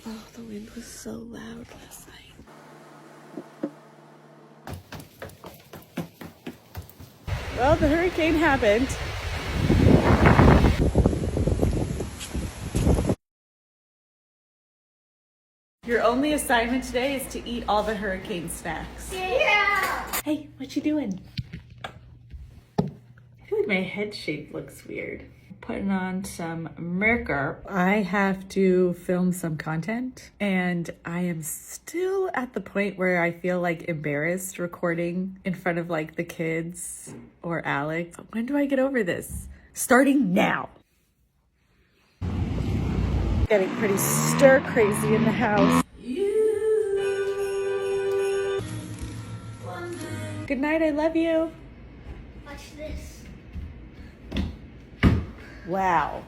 Oh, the wind was so loud last night. Well, the hurricane happened. Your only assignment today is to eat all the hurricane snacks. Yeah! Hey, what you doing? I feel like my head shape looks weird. Putting on some makeup. I have to film some content and I am still at the point where I feel like embarrassed recording in front of like the kids or Alex. When do I get over this? Starting now. Getting pretty stir crazy in the house. Good night, I love you. Watch this. Wow.